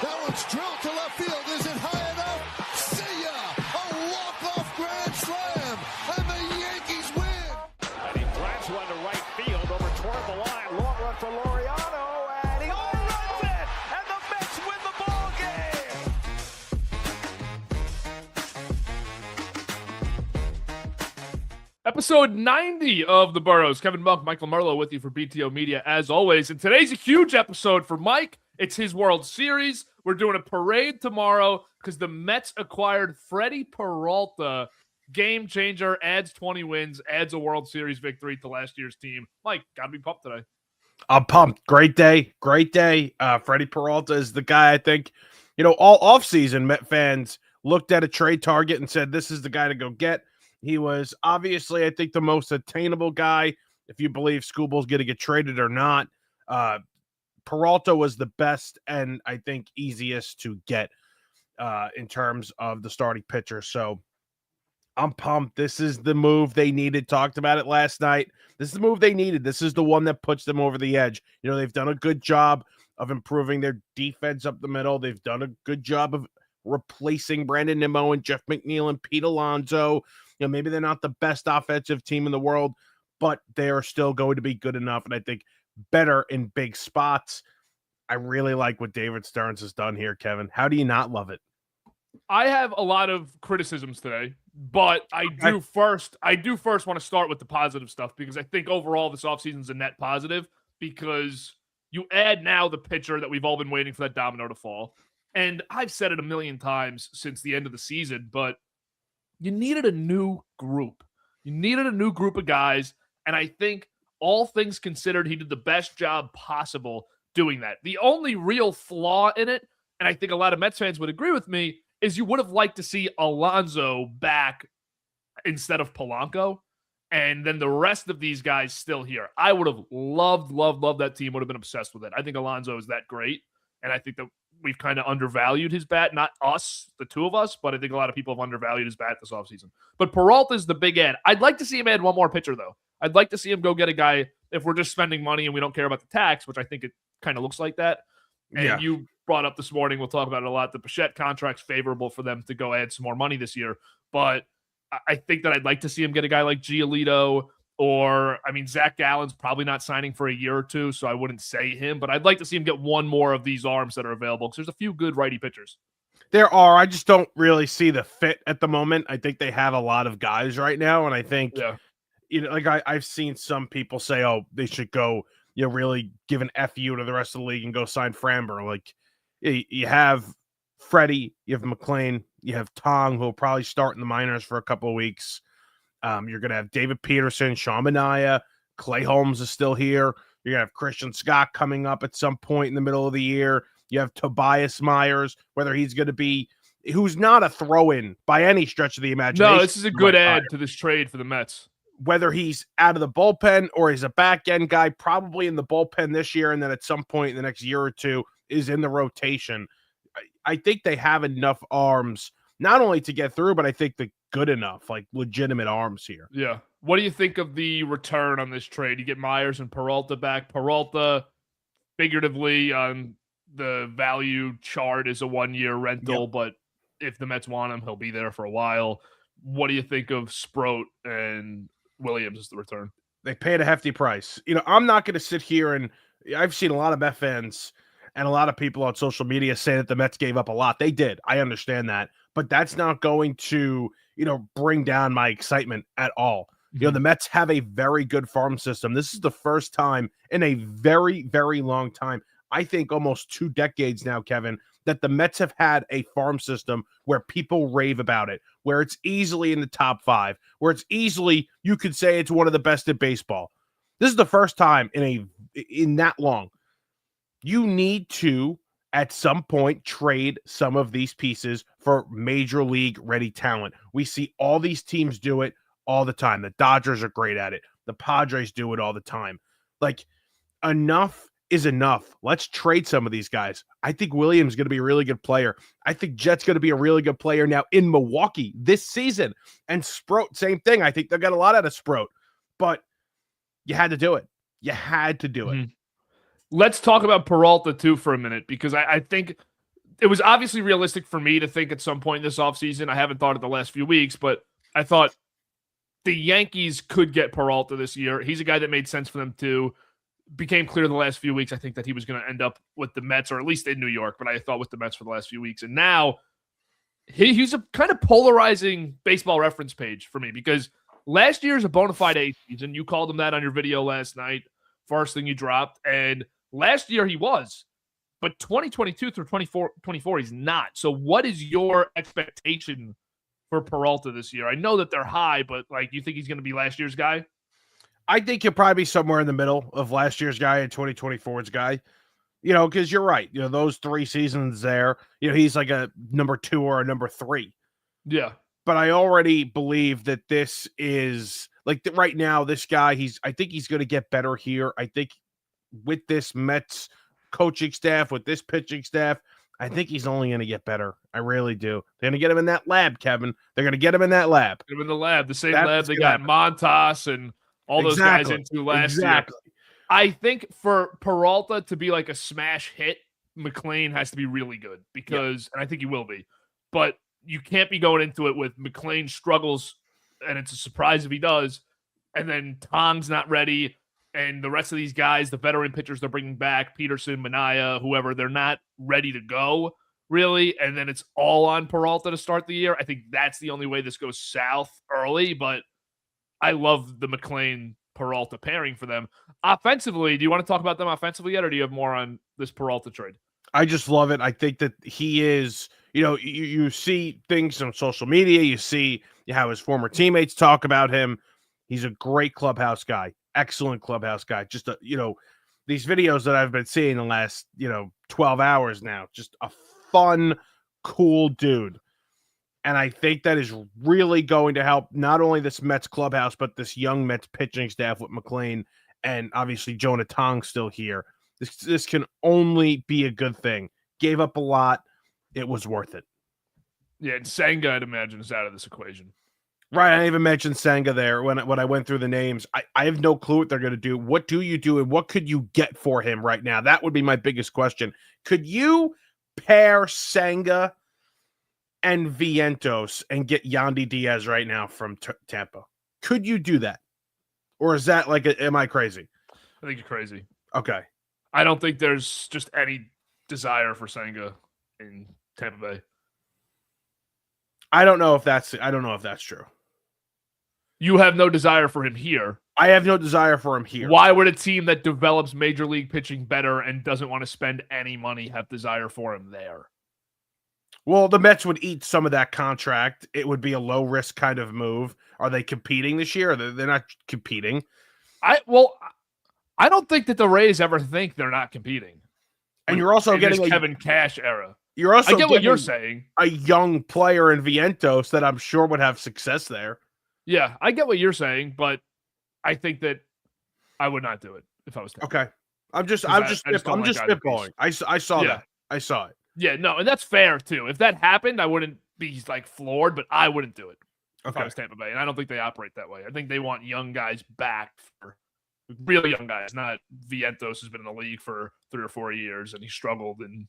That one's drilled to left field. Is it high enough? See ya! A walk-off grand slam, and the Yankees win. And he drives one to right field over toward the line. Long run for Laureano, and he runs it, and the Mets win the ball game. Episode 90 of The Burrows. Kevin Monk, Michael Merlo with you for BTO Media as always. And today's a huge episode for Mike. It's his World Series. We're doing a parade tomorrow because the Mets acquired Freddie Peralta. Game changer, adds 20 wins, adds a World Series victory to last year's team. Mike, gotta be pumped today. I'm pumped. Great day. Great day. Freddie Peralta is the guy I think, all offseason Met fans looked at a trade target and said, this is the guy to go get. He was obviously, I think, the most attainable guy, if you believe Scooble's going to get traded or not. Peralta was the best and I think easiest to get in terms of the starting pitcher. So I'm pumped. This is the move they needed. Talked about it last night. This is the move they needed. This is the one that puts them over the edge. They've done a good job of improving their defense up the middle. They've done a good job of replacing Brandon Nimmo and Jeff McNeil and Pete Alonso. Maybe they're not the best offensive team in the world, but they are still going to be good enough. And I think better in big spots. I really like what David Stearns has done here, Kevin. How do you not love it? I have a lot of criticisms today, but I do first want to start with the positive stuff because I think overall this offseason is a net positive because you add now the pitcher that we've all been waiting for that domino to fall. And I've said it a million times since the end of the season, but you needed a new group. You needed a new group of guys, and I think all things considered, he did the best job possible doing that. The only real flaw in it, and I think a lot of Mets fans would agree with me, is you would have liked to see Alonso back instead of Polanco, and then the rest of these guys still here. I would have loved that team, would have been obsessed with it. I think Alonso is that great, and I think that we've kind of undervalued his bat. Not us, the two of us, but I think a lot of people have undervalued his bat this offseason. But Peralta's the big add. I'd like to see him add one more pitcher, though. I'd like to see him go get a guy if we're just spending money and we don't care about the tax, which I think it kind of looks like that. And you brought up this morning, we'll talk about it a lot, the Bichette contract's favorable for them to go add some more money this year. But I think that I'd like to see him get a guy like Giolito or, Zach Gallen's probably not signing for a year or two, so I wouldn't say him. But I'd like to see him get one more of these arms that are available because there's a few good righty pitchers. There are. I just don't really see the fit at the moment. I think they have a lot of guys right now, and I think, I've seen some people say, oh, they should go, really give an FU to the rest of the league and go sign Framber. Like, you have Freddie, you have McLean, you have Tong, who will probably start in the minors for a couple of weeks. You're going to have David Peterson, Sean Manaea, Clay Holmes is still here. You're going to have Christian Scott coming up at some point in the middle of the year. You have Tobias Myers, whether he's going to be, who's not a throw-in by any stretch of the imagination. No, this is a good add to this trade for the Mets. Whether he's out of the bullpen or he's a back-end guy, probably in the bullpen this year, and then at some point in the next year or two is in the rotation. I think they have enough arms, not only to get through, but I think the good enough, like legitimate arms here. Yeah. What do you think of the return on this trade? You get Myers and Peralta back. Peralta, figuratively, on the value chart is a one-year rental, but if the Mets want him, he'll be there for a while. What do you think of Sproat and Williams as the return? They paid a hefty price. I'm not going to sit here and I've seen a lot of Met fans and a lot of people on social media say that the Mets gave up a lot. They did. I understand that. But that's not going to, bring down my excitement at all. The Mets have a very good farm system. This is the first time in a very, very long time, I think almost 2 decades now, Kevin, that the Mets have had a farm system where people rave about it, where it's easily in the top 5, where it's easily, you could say it's one of the best in baseball. This is the first time in that long. You need to, at some point, trade some of these pieces for major league ready talent. We see all these teams do it all the time. The Dodgers are great at it. The Padres do it all the time. Like, enough is enough. Let's trade some of these guys. I think Williams is going to be a really good player. I think Jet's going to be a really good player now in Milwaukee this season. And Sproat, same thing. I think they'll get a lot out of Sproat. But you had to do it. You had to do it. Let's talk about Peralta, too, for a minute, because I think it was obviously realistic for me to think at some point this offseason. I haven't thought it the last few weeks, but I thought the Yankees could get Peralta this year. He's a guy that made sense for them too. Became clear the last few weeks, I think, that he was going to end up with the Mets, or at least in New York, but I thought with the Mets for the last few weeks. And now he's a kind of polarizing Baseball Reference page for me, because last year's a bona fide A season. You called him that on your video last night, first thing you dropped. And last year he was. But 2022 through 24, he's not. So what is your expectation for Peralta this year? I know that they're high, but like, you think he's going to be last year's guy? I think he'll probably be somewhere in the middle of last year's guy and 2024's guy. Because you're right. Those 3 seasons there, he's like a number 2 or a number 3. Yeah. But I already believe that this is like right now, this guy, I think he's going to get better here. I think with this Mets coaching staff, with this pitching staff, I think he's only going to get better. I really do. They're going to get him in that lab, Kevin. They're going to get him in that lab. Get him in the lab, the same lab they got Montas and all those guys into last year. I think for Peralta to be like a smash hit, McLean has to be really good because, and I think he will be, but you can't be going into it with McLean struggles, and it's a surprise if he does, and then Tom's not ready, and the rest of these guys, the veteran pitchers they're bringing back, Peterson, Minaya, whoever, they're not ready to go, really, and then it's all on Peralta to start the year. I think that's the only way this goes south early, but I love the McLean-Peralta pairing for them. Offensively, do you want to talk about them offensively yet, or do you have more on this Peralta trade? I just love it. I think that he is, you see things on social media. You see how his former teammates talk about him. He's a great clubhouse guy. Excellent clubhouse guy. Just, these videos that I've been seeing the last, 12 hours now, just a fun, cool dude. And I think that is really going to help not only this Mets clubhouse, but this young Mets pitching staff with McLean and obviously Jonah Tong still here. This can only be a good thing. Gave up a lot. It was worth it. Yeah, and Senga, I'd imagine, is out of this equation. Right, I even mentioned Senga there when I went through the names. I have no clue what they're going to do. What do you do, and what could you get for him right now? That would be my biggest question. Could you pair Senga and Vientos and get Yandy Diaz right now from Tampa? Could you do that? Or is that like, am I crazy? I think you're crazy. Okay. I don't think there's just any desire for Senga in Tampa Bay. I don't know if that's true. You have no desire for him here. I have no desire for him here. Why would a team that develops major league pitching better and doesn't want to spend any money have desire for him there? Well, the Mets would eat some of that contract. It would be a low risk kind of move. Are they competing this year? They're not competing. I don't think that the Rays ever think they're not competing. And you're also getting a Kevin Cash era. You're also I get what you're saying. A young player in Vientos that I'm sure would have success there. Yeah, I get what you're saying, but I think that I would not do it if I was Tampa. Okay. I'm just spitballing. I saw that. I saw it. Yeah, no, and that's fair too. If that happened, I wouldn't be like floored, but I wouldn't do it if I was Tampa Bay. And I don't think they operate that way. I think they want young guys back, for really young guys. Not Vientos has been in the league for 3 or 4 years and he struggled in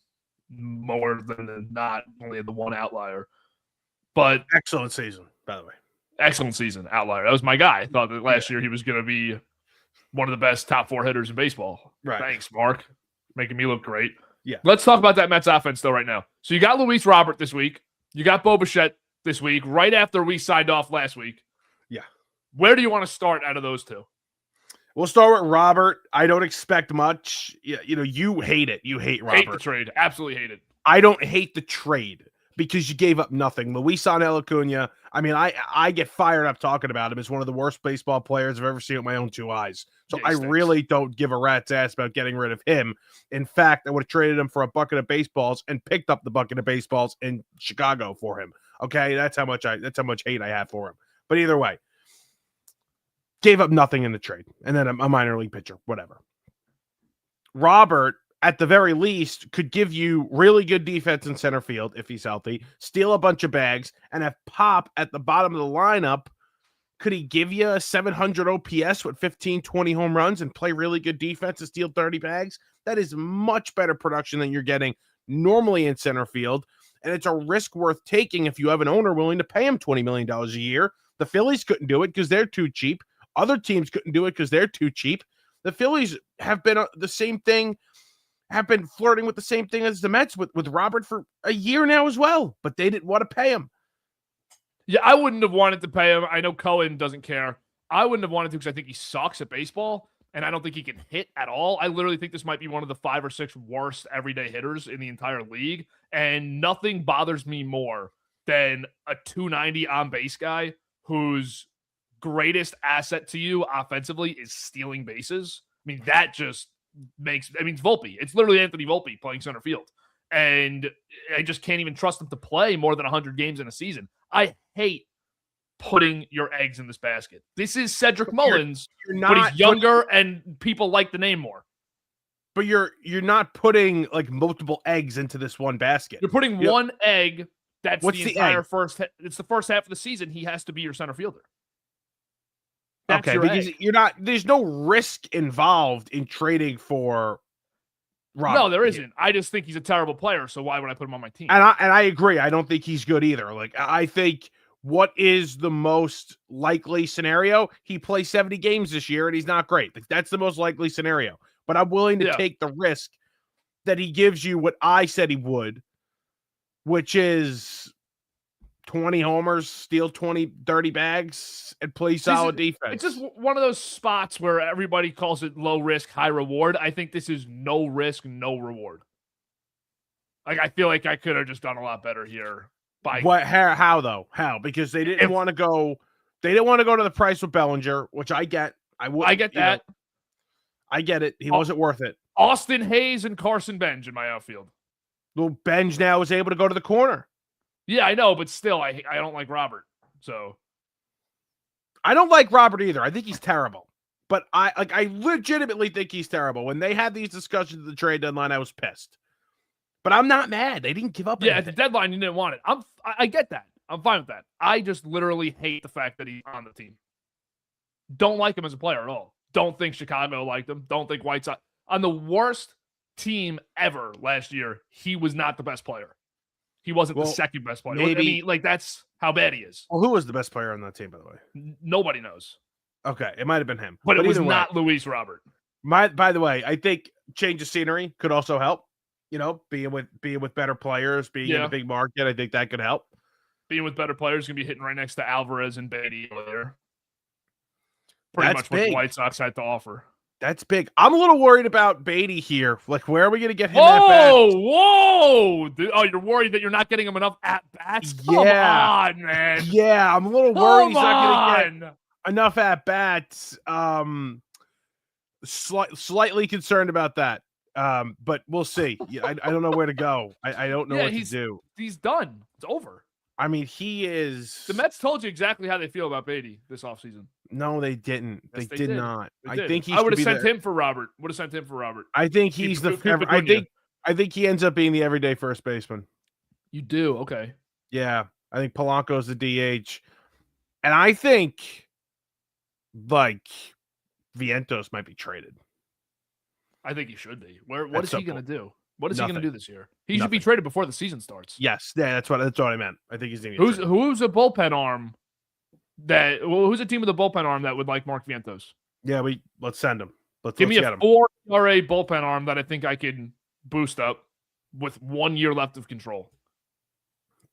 more than not, only the one outlier. But excellent season, by the way. Excellent season, outlier. That was my guy. I thought that last year he was going to be one of the best top 4 hitters in baseball. Right. Thanks, Mark. Making me look great. Yeah. Let's talk about that Mets offense, though, right now. So you got Luis Robert this week. You got Bo Bichette this week, right after we signed off last week. Yeah. Where do you want to start out of those two? We'll start with Robert. I don't expect much. You hate it. You hate Robert. Hate the trade. Absolutely hate it. I don't hate the trade because you gave up nothing. Luisangel Acuna, I mean, I get fired up talking about him as one of the worst baseball players I've ever seen with my own 2 eyes. So I really don't give a rat's ass about getting rid of him. In fact, I would have traded him for a bucket of baseballs and picked up the bucket of baseballs in Chicago for him. Okay, that's how much hate I have for him. But either way, gave up nothing in the trade, and then a minor league pitcher, whatever. Robert, at the very least, could give you really good defense in center field if he's healthy, steal a bunch of bags, and have Pop at the bottom of the lineup. Could he give you a 700 OPS with 15, 20 home runs and play really good defense and steal 30 bags? That is much better production than you're getting normally in center field, and it's a risk worth taking if you have an owner willing to pay him $20 million a year. The Phillies couldn't do it because they're too cheap. Other teams couldn't do it because they're too cheap. The Phillies have been the same thing, have been flirting with the same thing as the Mets with Robert for a year now as well, but they didn't want to pay him. Yeah, I wouldn't have wanted to pay him. I know Cohen doesn't care. I wouldn't have wanted to because I think he sucks at baseball, and I don't think he can hit at all. I literally think this might be one of the 5 or 6 worst everyday hitters in the entire league, and nothing bothers me more than a 290 on-base guy whose greatest asset to you offensively is stealing bases. I mean, that just makes – I mean, it's Volpe. It's literally Anthony Volpe playing center field, and I just can't even trust him to play more than 100 games in a season. I hate putting your eggs in this basket. This is Cedric Mullins, but he's younger and people like the name more. But you're not putting like multiple eggs into this one basket. You're putting one egg. That's What's the entire egg? It's the first half of the season. He has to be your center fielder. That's okay, because you're not. There's no risk involved in trading for Robert. No, there isn't. I just think he's a terrible player, so why would I put him on my team? And I agree. I don't think he's good either. Like, I think what is the most likely scenario? He plays 70 games this year and he's not great. Like, that's the most likely scenario. But I'm willing to take the risk that he gives you what I said he would, which is 20 homers, steal 20, 30 bags, and play solid defense. It's just one of those spots where everybody calls it low risk, high reward. I think this is no risk, no reward. Like, I feel like I could have just done a lot better here. How though? How? Because they didn't want to go. They didn't want to go to the price with Bellinger, which I get. I get that. I get it. He wasn't worth it. Austin Hayes and Carson Benj in my outfield. Well, Benj now is able to go to the corner. Yeah, I know, but still, I don't like Robert. So I don't like Robert either. I think he's terrible. But I legitimately think he's terrible. When they had these discussions at the trade deadline, I was pissed. But I'm not mad. They didn't give up. Yeah, at the deadline, you didn't want it. I get that. I'm fine with that. I just literally hate the fact that he's on the team. Don't like him as a player at all. Don't think Chicago liked him. Don't think White Sox. On the worst team ever last year, he was not the best player. He wasn't the second best player. Maybe, I mean, like, that's how bad he is. Well, who was the best player on that team, by the way? Nobody knows. Okay, it might have been him. But it was not Luis Robert. By the way, I think change of scenery could also help. You know, being with better players, being in a big market, I think that could help. Being with better players, going to be hitting right next to Alvarez and Beatty there. Pretty That's much big. what the White Sox had to offer. That's big. I'm a little worried about Beatty here. Like, where are we going to get him at bats? Whoa! Oh, you're worried that you're not getting him enough at bats? Come on, man. Yeah, I'm a little worried he's not going to get enough at bats. Slightly concerned about that. But we'll see. I don't know where to go. I don't know what to do. He's done. It's over. I mean, he is. The Mets told you exactly how they feel about Beatty this offseason. No, they didn't. Yes, they did not. I think I would have sent him for Robert. I think he's I think he ends up being the everyday first baseman. You do? Okay. Yeah. I think Polanco's the DH. And I think like Vientos might be traded. I think he should be. What is he going to do? What is he going to do this year? He should be Nothing. traded before the season starts. Yes. Yeah, that's what I meant. I think he's going to Who's a bullpen arm who's a team with a bullpen arm that would like Mark Vientos? Yeah, let's send him. Give me a 4 ERA bullpen arm that I think I can boost up with 1 year left of control.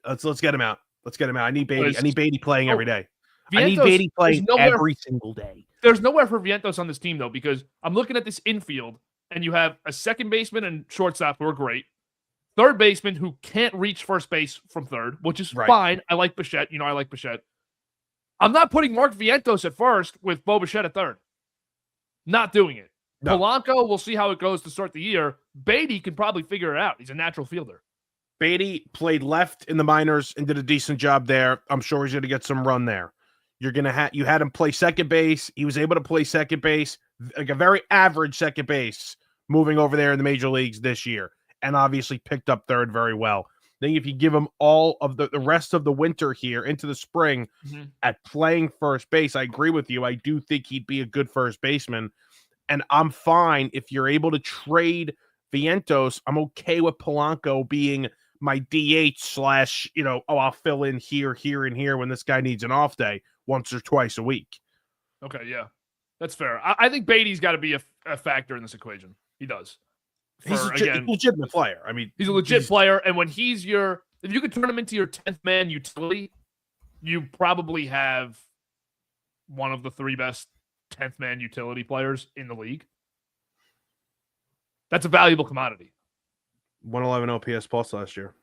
Let's get him out. I need Beatty. I need Beatty playing every day. Vientos, I need Beatty playing every single day. There's nowhere for Vientos on this team, though, because I'm looking at this infield, and you have a second baseman and shortstop who are great. Third baseman who can't reach first base from third, which is fine. I like Bichette. I like Bichette. I'm not putting Mark Vientos at first with Bo Bichette at third. Not doing it. No. Polanco, we'll see how it goes to start the year. Beatty can probably figure it out. He's a natural fielder. Beatty played left in the minors and did a decent job there. I'm sure he's going to get some run there. You had him play second base. He was able to play second base, like a very average second base, moving over there in the major leagues this year, and obviously picked up third very well. I think if you give him all of the rest of the winter here into the spring at playing first base, I agree with you. I do think he'd be a good first baseman. And I'm fine if you're able to trade Vientos, I'm okay with Polanco being my DH slash, I'll fill in here, and here when this guy needs an off day once or twice a week. Okay, yeah. That's fair. I think Beatty's got to be a factor in this equation. He does. He's a legitimate player. I mean, he's a legit player, and when he's if you could turn him into your 10th man utility, you probably have one of the 3 best 10th man utility players in the league. That's a valuable commodity. 111 OPS plus last year.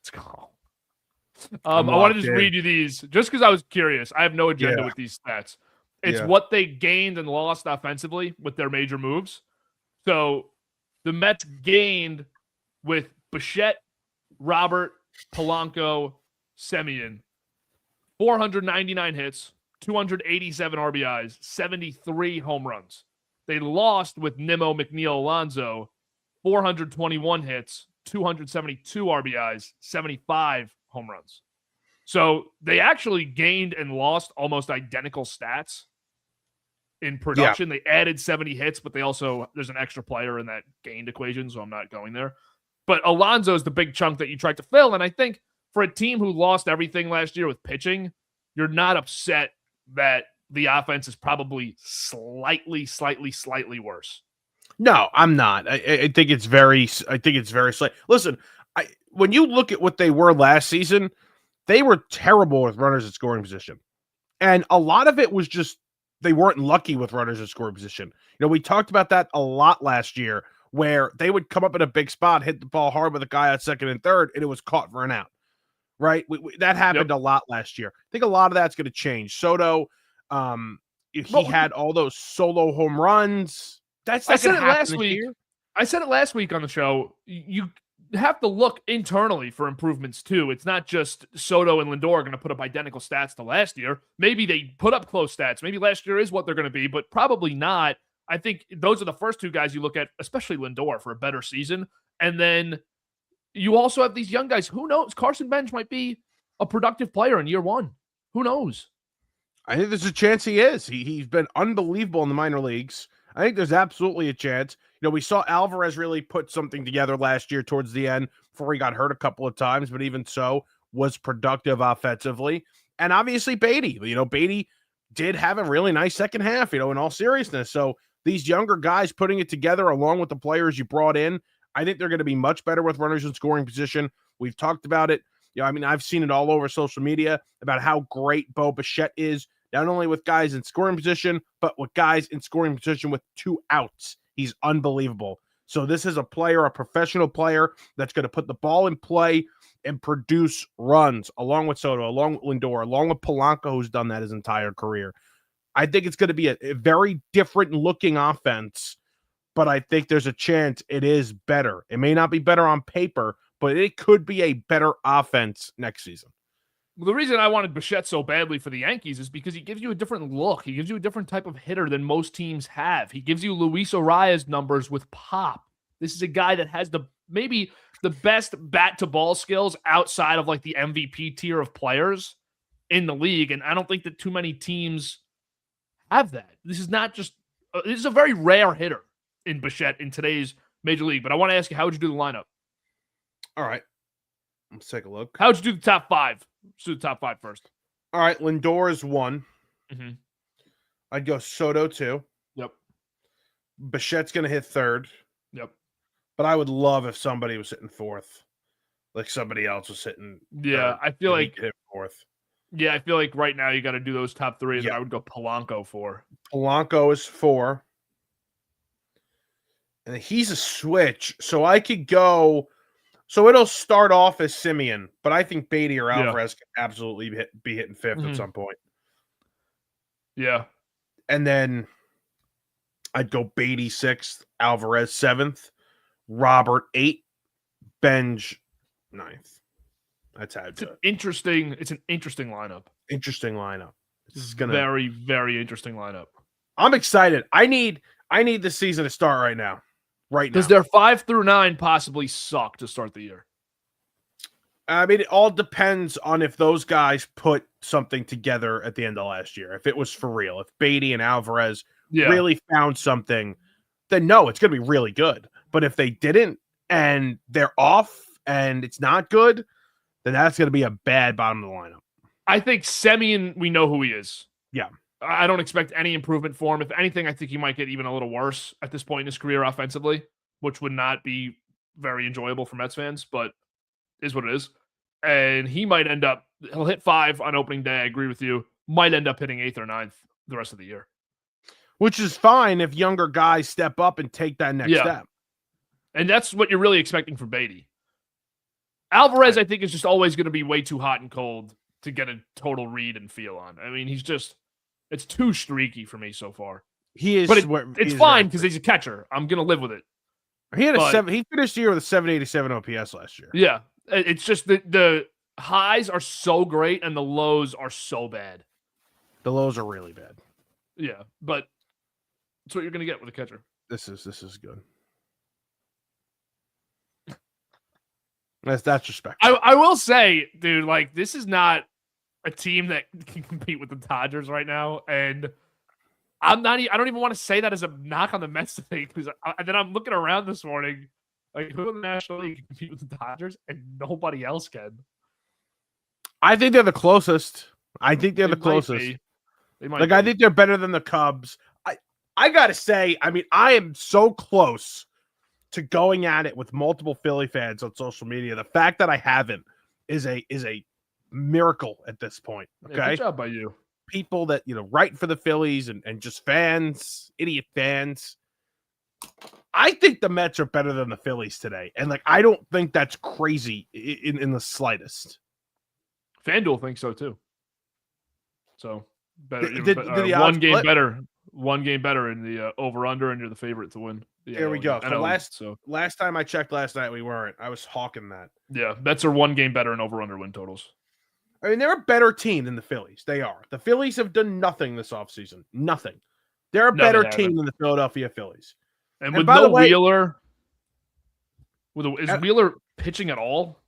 Let's go. I want to just read you these just because I was curious. I have no agenda with these stats. It's what they gained and lost offensively with their major moves. So the Mets gained with Bichette, Robert, Polanco, Semien, 499 hits, 287 RBIs, 73 home runs. They lost with Nimmo, McNeil, Alonso, 421 hits, 272 RBIs, 75 home runs. So they actually gained and lost almost identical stats in production. They added 70 hits, but there's an extra player in that gained equation, so I'm not going there. But Alonso is the big chunk that you tried to fill, and I think for a team who lost everything last year with pitching, you're not upset that the offense is probably slightly worse. No, I'm not. I think it's very slight. Listen, when you look at what they were last season, they were terrible with runners at scoring position. And a lot of it was just they weren't lucky with runners at scoring position. We talked about that a lot last year, where they would come up in a big spot, hit the ball hard with a guy at second and third, and it was caught for an out. Right? That happened a lot last year. I think a lot of that's going to change. Soto, he had all those solo home runs. That's not going to happen last week. I said it last week on the show. You have to look internally for improvements too. It's not just Soto and Lindor are going to put up identical stats to last year. Maybe they put up close stats. Maybe last year is what they're going to be, but probably not. I think those are the first 2 guys you look at, especially Lindor, for a better season. And then you also have these young guys. Who knows? Carson Bench might be a productive player in year 1. Who knows? I think there's a chance he is. He's been unbelievable in the minor leagues. I think there's absolutely a chance. We saw Alvarez really put something together last year towards the end before he got hurt a couple of times, but even so, was productive offensively. And obviously Beatty. Beatty did have a really nice second half, in all seriousness. So these younger guys putting it together along with the players you brought in, I think they're going to be much better with runners in scoring position. We've talked about it. I've seen it all over social media about how great Bo Bichette is, not only with guys in scoring position, but with guys in scoring position with 2 outs. He's unbelievable. So this is a professional player that's going to put the ball in play and produce runs along with Soto, along with Lindor, along with Polanco, who's done that his entire career. I think it's going to be a very different looking offense, but I think there's a chance it is better. It may not be better on paper, but it could be a better offense next season. Well, the reason I wanted Bichette so badly for the Yankees is because he gives you a different look. He gives you a different type of hitter than most teams have. He gives you Luis Arias numbers with pop. This is a guy that has maybe the best bat-to-ball skills outside of like the MVP tier of players in the league, and I don't think that too many teams have that. This is a very rare hitter in Bichette in today's Major League. But I want to ask you, how would you do the lineup? All right. Let's take a look. How would you do the top 5? Let's do the top 5 first. All right. Lindor is 1. Mm-hmm. I'd go Soto 2. Yep. Bichette's going to hit 3rd. Yep. But I would love if somebody was hitting 4th. Like somebody else was hitting. Yeah, I feel like hit 4th. Yeah, I feel like right now you got to do those top 3, and I would go Polanco 4. Polanco is 4. And he's a switch. So I could go. So it'll start off as Semien, but I think Beatty or Alvarez can absolutely be hitting 5th at some point. Yeah. And then I'd go Beatty 6th, Alvarez 7th, Robert 8th, Benj 9th. That's how it's It's an interesting lineup. Interesting lineup. This is gonna very, very interesting lineup. I'm excited. I need the season to start right now. Does their 5 through 9 possibly suck to start the year? I mean, it all depends on if those guys put something together at the end of last year. If it was for real, if Beatty and Alvarez really found something, then no, it's going to be really good. But if they didn't and they're off and it's not good, then that's going to be a bad bottom of the lineup. I think Semien, we know who he is. Yeah. I don't expect any improvement for him. If anything, I think he might get even a little worse at this point in his career offensively, which would not be very enjoyable for Mets fans, but is what it is. And he might end up, he'll hit 5 on opening day. I agree with you. Might end up hitting 8th or 9th the rest of the year. Which is fine if younger guys step up and take that next step. And that's what you're really expecting from Beatty. Alvarez, I think, is just always going to be way too hot and cold to get a total read and feel on. I mean, it's too streaky for me so far. He is, but it's fine because he's a catcher. I'm going to live with it. He had he finished the year with a 787 OPS last year. Yeah. It's just the highs are so great and the lows are so bad. The lows are really bad. Yeah, but that's what you're going to get with a catcher. This is good. That's respectful. I will say, dude, like, this is not a team that can compete with the Dodgers right now, and I don't even want to say that as a knock on the Mets today, because then I'm looking around this morning, like, who in the National League can compete with the Dodgers, and nobody else can. I think they're the closest. I think they're the closest. I think they're better than the Cubs. I gotta say, I mean, I am so close to going at it with multiple Philly fans on social media. The fact that I haven't is a miracle at this point. Okay, good job by you. People that write for the Phillies and just fans, idiot fans. I think the Mets are better than the Phillies today, and I don't think that's crazy in the slightest. FanDuel thinks so too. So better, one game better in the over/under, and you're the favorite to win. There we go. Last time I checked last night, we weren't. I was hawking that. Yeah, Mets are 1 game better in over/under win totals. I mean, they're a better team than the Phillies. They are. The Phillies have done nothing this offseason. Nothing. They're a better team than the Philadelphia Phillies. And with no Wheeler, is Wheeler pitching at all?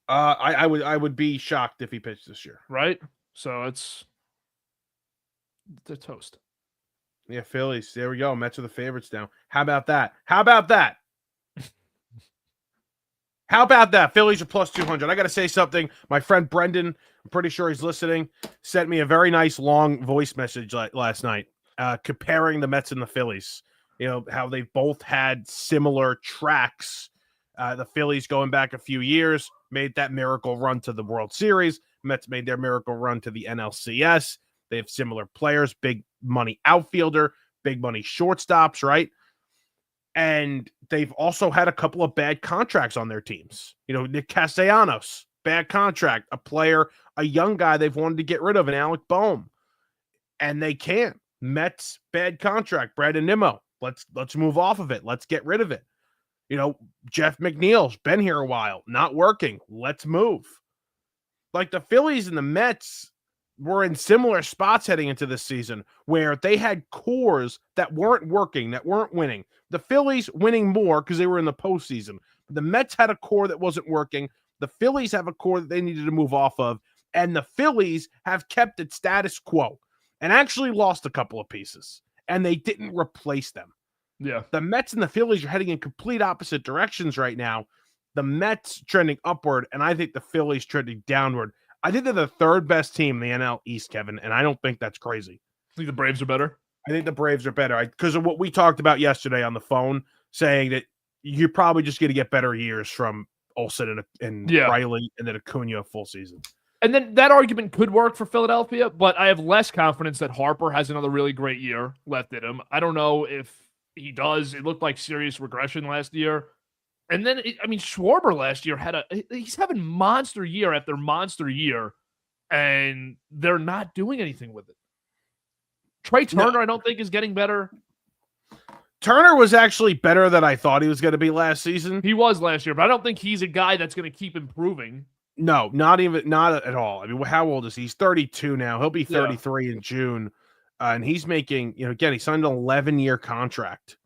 I would be shocked if he pitched this year. Right? So they're toast. Yeah, Phillies. There we go. Mets are the favorites now. How about that? How about that? How about that? Phillies are plus 200. I got to say something. My friend Brendan, I'm pretty sure he's listening, sent me a very nice long voice message last night comparing the Mets and the Phillies. How they both had similar tracks. The Phillies going back a few years made that miracle run to the World Series. Mets made their miracle run to the NLCS. They have similar players, big money outfielder, big money shortstops, right? And they've also had a couple of bad contracts on their teams. Nick Castellanos, bad contract, a young guy they've wanted to get rid of, an Alec Boehm. And they can't. Mets, bad contract, Brandon Nimmo. Let's move off of it. Let's get rid of it. Jeff McNeil's been here a while, not working. Let's move. Like the Phillies and the Mets were in similar spots heading into this season where they had cores that weren't working, that weren't winning. The Phillies winning more because they were in the postseason. But the Mets had a core that wasn't working. The Phillies have a core that they needed to move off of. And the Phillies have kept it status quo and actually lost a couple of pieces. And they didn't replace them. Yeah. The Mets and the Phillies are heading in complete opposite directions right now. The Mets trending upward, and I think the Phillies trending downward. I think they're the third best team in the NL East, Kevin, and I don't think that's crazy. I think the Braves are better. I think the Braves are better because of what we talked about yesterday on the phone, saying that you're probably just going to get better years from Olsen and Riley and then Acuna full season. And then that argument could work for Philadelphia, but I have less confidence that Harper has another really great year left in him. I don't know if he does. It looked like serious regression last year. And then, Schwarber last year he's having monster year after monster year, and they're not doing anything with it. Trey Turner, I don't think, is getting better. Turner was actually better than I thought he was going to be last season. He was last year, but I don't think he's a guy that's going to keep improving. No, not at all. I mean, how old is he? He's 32 now. He'll be 33 in June. And he's making, again, he signed an 11-year contract.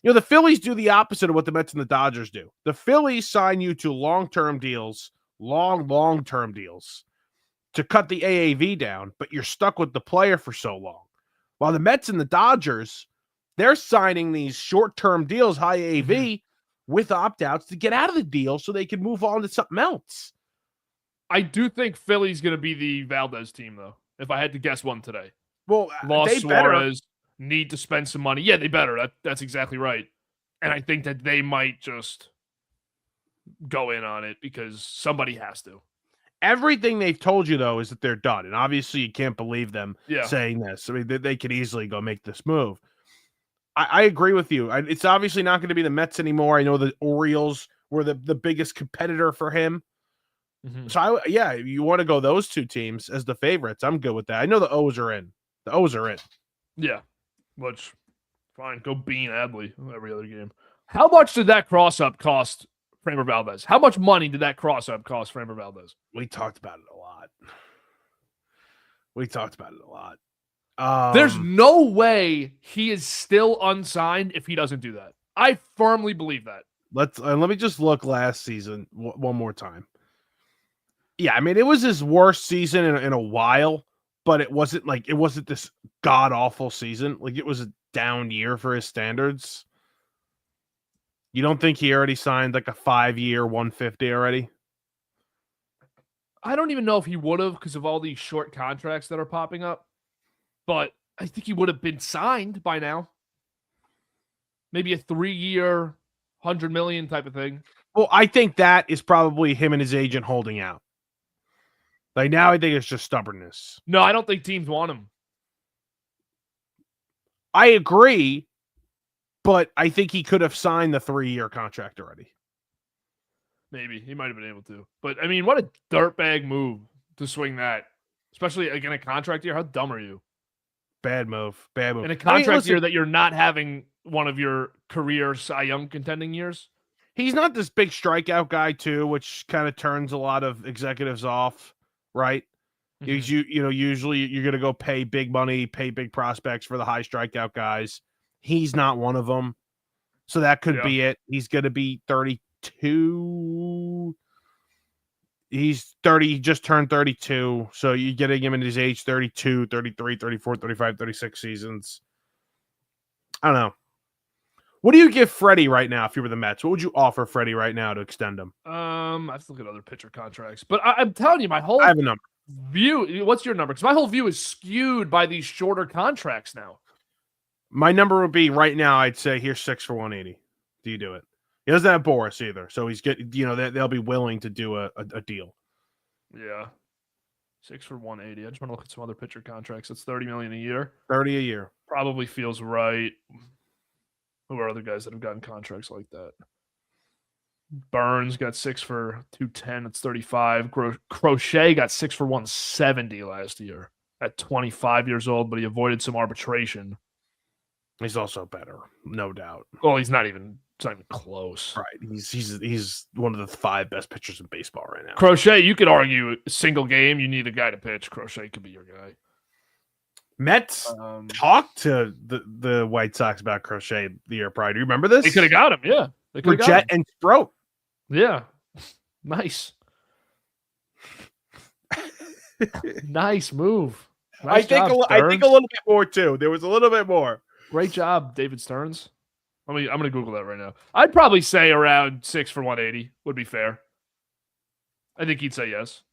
The Phillies do the opposite of what the Mets and the Dodgers do. The Phillies sign you to long-term deals, long-term deals to cut the AAV down, but you're stuck with the player for so long. While the Mets and the Dodgers, They're signing these short-term deals, high AV, with opt-outs to get out of the deal so they can move on to something else. I do think Philly's going to be the Valdez team, though, if I had to guess one today. Well, Lost they Suarez, need to spend some money. Yeah, they better. That's exactly right. And I think that they might just go in on it because somebody has to. Everything they've told you, though, is that they're done. And obviously, you can't believe them Yeah. saying this. I mean, they could easily go make this move. I agree with you. It's obviously not going to be the Mets anymore. I know the Orioles were the biggest competitor for him. Mm-hmm. So, you want to go those two teams as the favorites. I'm good with that. I know the O's are in. The O's are in. Yeah, which, fine. Go Bean Adley every other game. How much did that cross-up cost Framber Valdez? How much money did that cross-up cost Framber Valdez? We talked about it a lot. There's no way he is still unsigned if he doesn't do that. I firmly believe that. Let me just look last season one more time. Yeah, I mean, it was his worst season in a while, but it wasn't this god awful season. Like, it was a down year for his standards. You don't think he already signed like a 5-year 150 already? I don't even know if he would have because of all these short contracts that are popping up. But I think he would have been signed by now. Maybe a 3-year, $100 million type of thing. Well, I think that is probably him and his agent holding out. Like, now I think it's just stubbornness. No, I don't think teams want him. I agree, but I think he could have signed the 3-year contract already. Maybe. He might have been able to. But, I mean, what a dirtbag move to swing that. Especially, again, a contract year. How dumb are you? Bad move. In a contract year that you're not having one of your career Cy Young contending years. He's not this big strikeout guy too, which kind of turns a lot of executives off, right? Mm-hmm. Usually you're going to go pay big money, pay big prospects for the high strikeout guys. He's not one of them. So that could be it. He's going to be 32. He's 30, he just turned 32. So you're getting him in his age 32, 33, 34, 35, 36 seasons. I don't know. What do you give Freddie right now if you were the Mets? What would you offer Freddie right now to extend him? I have to look at other pitcher contracts. But I'm telling you, I have a number. View. What's your number? Because my whole view is skewed by these shorter contracts now. My number would be right now, I'd say here's 6 for 180. Do you do it? He doesn't have Boris either, so he's they'll be willing to do a deal. Yeah, 6 for 180. I just want to look at some other pitcher contracts. It's $30 million a year. 30 a year probably feels right. Who are other guys that have gotten contracts like that? Burns got 6 for 210. It's 35. Crochet got 6 for 170 last year at 25 years old, but he avoided some arbitration. He's also better, no doubt. Well, it's not even close. Right. He's one of the 5 best pitchers in baseball right now. Crochet, you could argue a single game, you need a guy to pitch. Crochet could be your guy. Mets talked to the White Sox about Crochet the year prior. Do you remember this? They could have got him, yeah. They could have got him. And Sproat. Yeah. Nice. Nice move. Nice I think a little bit more too. There was a little bit more. Great job, David Stearns. I'm gonna Google that right now. I'd probably say around 6 for 180 would be fair. I think he'd say yes.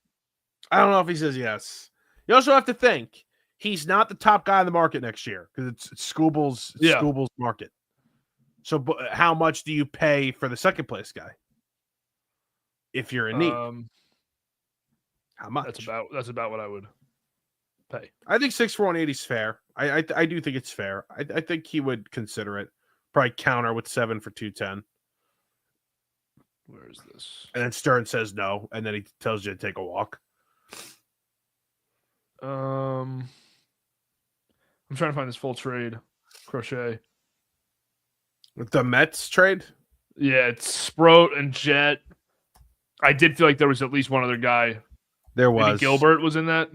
I don't know if he says yes. You also have to think he's not the top guy in the market next year because it's Skubal's market. So, how much do you pay for the second place guy if you're in need? How much? That's about what I would pay. I think 6 for 180 is fair. I do think it's fair. I think he would consider it. Probably counter with 7 for 210. Where is this? And then Stern says no, and then he tells you to take a walk. I'm trying to find this full trade. Crochet. The Mets trade? Yeah, it's Sproat and Jet. I did feel like there was at least one other guy. There was. Maybe Gilbert was in that.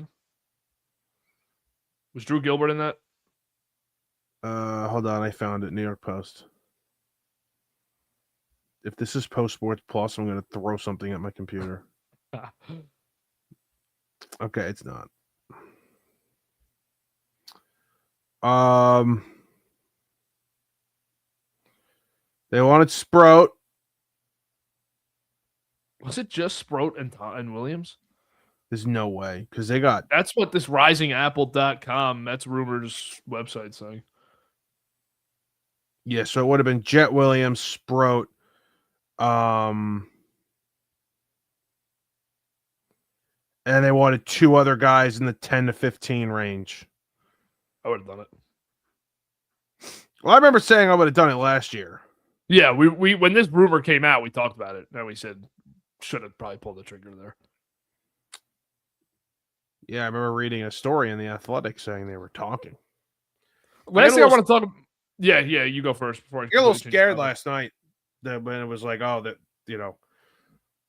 Was Drew Gilbert in that? Hold on, I found it. New York Post. If this is Post Sports Plus, I'm going to throw something at my computer. Okay, it's not. They wanted Sprout. Was it just Sprout and Williams? There's no way because they got. That's what this risingapple.com Mets rumors website saying. Yeah, so it would have been Jet Williams, Sprout, and they wanted 2 other guys in the 10 to 15 range. I would have done it. Well, I remember saying I would have done it last year. Yeah, we when this rumor came out, we talked about it, and we said should have probably pulled the trigger there. Yeah, I remember reading a story in The Athletic saying they were talking. Last thing I want to talk about. Yeah, you go first before I get a little scared last night that when it was like, oh, that